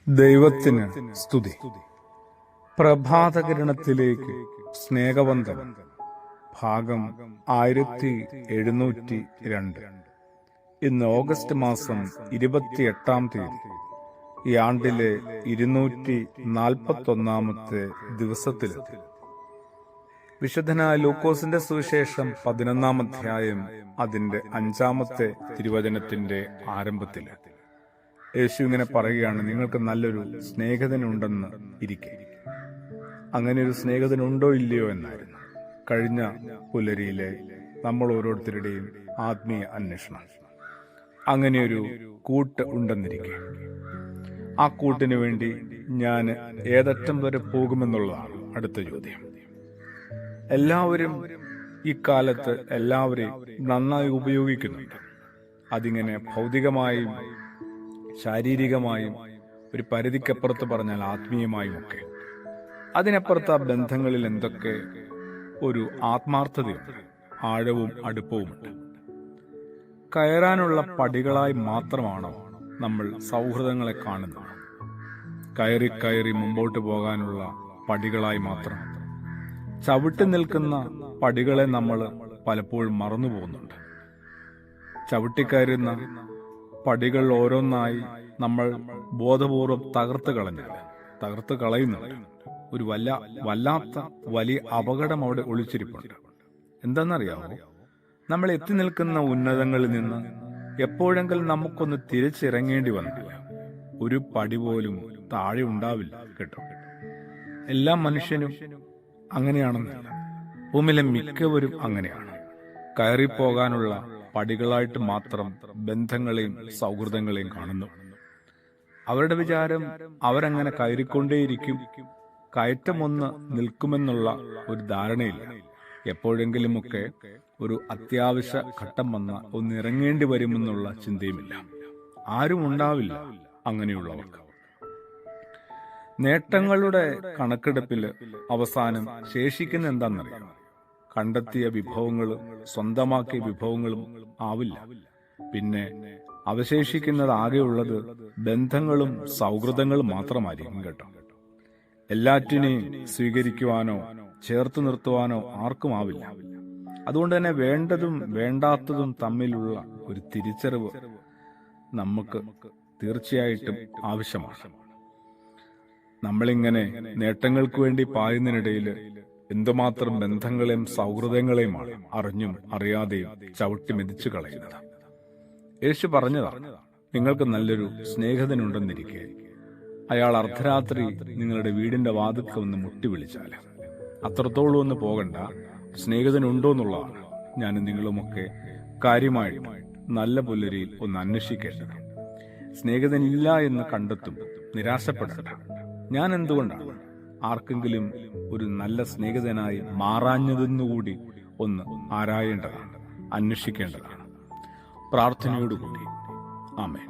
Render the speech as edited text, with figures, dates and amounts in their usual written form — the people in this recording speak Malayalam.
ദൈവത്തിന് സ്തുതി. പ്രഭാതകിരണത്തിലേക്ക് സ്നേഹവന്ദനം. ഭാഗം 1702. ഇന്ന് ഓഗസ്റ്റ് മാസം 28-ാം തീയതി. ഈ ആണ്ടിലെ 241-ാമത്തെ ദിവസത്തിലെത്തി. വിശുദ്ധനായ ലൂക്കോസിന്റെ സുവിശേഷം 11-ാം അധ്യായം അതിന്റെ 5-ാമത്തെ തിരുവചനത്തിന്റെ ആരംഭത്തിൽ യേശു ഇങ്ങനെ പറയുകയാണ്, നിങ്ങൾക്ക് നല്ലൊരു സ്നേഹിതനുണ്ടെന്ന് ഇരിക്കെ. അങ്ങനെ ഒരു സ്നേഹിതനുണ്ടോ ഇല്ലയോ എന്നായിരുന്നു കഴിഞ്ഞ പുലരിയിലെ നമ്മൾ ഓരോരുത്തരുടെയും ആത്മീയ അന്വേഷണം. അങ്ങനെയൊരു കൂട്ട് ഉണ്ടെന്നിരിക്കെ ആ കൂട്ടിനു വേണ്ടി ഞാൻ ഏതറ്റം വരെ പോകുമെന്നുള്ളതാണ് അടുത്ത ചോദ്യം. എല്ലാവരും ഇക്കാലത്ത് എല്ലാവരെയും നന്നായി ഉപയോഗിക്കുന്നുണ്ട്. അതിങ്ങനെ ഭൗതികമായും ശാരീരികമായും, ഒരു പരിധിക്കപ്പുറത്ത് പറഞ്ഞാൽ ആത്മീയമായും ഒക്കെ. അതിനപ്പുറത്ത് ആ ബന്ധങ്ങളിൽ എന്തൊക്കെ ഒരു ആത്മാർത്ഥതയുണ്ട്, ആഴവും അടുപ്പവുമുണ്ട്. കയറാനുള്ള പടികളായി മാത്രമാണോ നമ്മൾ സൗഹൃദങ്ങളെ കാണുന്നത്? കയറി കയറി മുമ്പോട്ട് പോകാനുള്ള പടികളായി മാത്രം. ചവിട്ടി നിൽക്കുന്ന പടികളെ നമ്മൾ പലപ്പോഴും മറന്നു പോകുന്നുണ്ട്. ചവിട്ടിക്കയറുന്ന പടികൾ ഓരോന്നായി നമ്മൾ ബോധപൂർവം തകർത്ത് കളയുന്നുണ്ട്. ഒരു വല്ലാത്ത വലിയ അപകടം അവിടെ ഒളിച്ചിരിപ്പുണ്ട്. എന്താണെന്നറിയാമോ? നമ്മൾ എത്തി നിൽക്കുന്ന ഉന്നതങ്ങളിൽ നിന്ന് എപ്പോഴെങ്കിലും നമുക്കൊന്ന് തിരിച്ചിറങ്ങേണ്ടി വന്നില്ല. ഒരു പടി പോലും താഴെ ഉണ്ടാവില്ല കേട്ടോ. എല്ലാ മനുഷ്യനും അങ്ങനെയാണെന്നല്ല, ഭൂമിയിലെ മിക്കവരും അങ്ങനെയാണ്. കയറിപ്പോകാനുള്ള പടികളായിട്ട് മാത്രം ബന്ധങ്ങളെയും സൗഹൃദങ്ങളെയും കാണുന്നു. അവരുടെ വിചാരം അവരങ്ങനെ കയറിക്കൊണ്ടേയിരിക്കും, കയറ്റമൊന്ന് നിൽക്കുമെന്നുള്ള ഒരു ധാരണയില്ല. എപ്പോഴെങ്കിലുമൊക്കെ ഒരു അത്യാവശ്യ ഘട്ടം വന്ന ഒന്ന് ഇറങ്ങേണ്ടി വരുമെന്നുള്ള ചിന്തയുമില്ല. ആരും ഉണ്ടാവില്ല അങ്ങനെയുള്ളവർക്ക്. നേട്ടങ്ങളുടെ കണക്കെടുപ്പിൽ അവസാനം ശേഷിക്കുന്ന എന്താണെന്നറിയാം? കണ്ടെത്തിയ വിഭവങ്ങളും സ്വന്തമാക്കിയ വിഭവങ്ങളും ആവില്ല. പിന്നെ അവശേഷിക്കുന്നത് ആകെയുള്ളത് ബന്ധങ്ങളും സൗഹൃദങ്ങളും മാത്രമായിരിക്കും കേട്ടോ. എല്ലാറ്റിനെയും സ്വീകരിക്കുവാനോ ചേർത്ത് നിർത്തുവാനോ ആർക്കും ആവില്ല. അതുകൊണ്ട് തന്നെ വേണ്ടതും വേണ്ടാത്തതും തമ്മിലുള്ള ഒരു തിരിച്ചറിവ് നമുക്ക് തീർച്ചയായിട്ടും ആവശ്യമാണ്. നമ്മളിങ്ങനെ നേട്ടങ്ങൾക്ക് വേണ്ടി പായുന്നതിനിടയിൽ എന്തുമാത്രം ബന്ധങ്ങളെയും സൗഹൃദങ്ങളെയുമാണ് അറിഞ്ഞും അറിയാതെയും ചവിട്ടി മെതിച്ചു കളയുന്നത്. യേശു പറഞ്ഞതാണ്, നിങ്ങൾക്ക് നല്ലൊരു സ്നേഹിതനുണ്ടെന്നിരിക്കെ അയാൾ അർദ്ധരാത്രി നിങ്ങളുടെ വീടിന്റെ വാതിൽക്ക് ഒന്ന് മുട്ടി വിളിച്ചാൽ അത്രത്തോളം ഒന്ന് പോകണ്ട. സ്നേഹിതനുണ്ടോ എന്നുള്ളതാണ് ഞാൻ നിങ്ങളുമൊക്കെ കാര്യമായിട്ട് നല്ല പുലരിയിൽ ഒന്ന് അന്വേഷിക്കേണ്ടത്. സ്നേഹിതനില്ല എന്ന് കണ്ടെത്തും, നിരാശപ്പെടേണ്ട. ഞാൻ എന്തുകൊണ്ടാണ് ആർക്കെങ്കിലും ഒരു നല്ല സ്നേഹിതനായി മാറാഞ്ഞതെന്നുകൂടി ഒന്ന് ആരായേണ്ടതാണ്, അന്വേഷിക്കേണ്ടതാണ്. പ്രാർത്ഥനയോടുകൂടി ആമേൻ.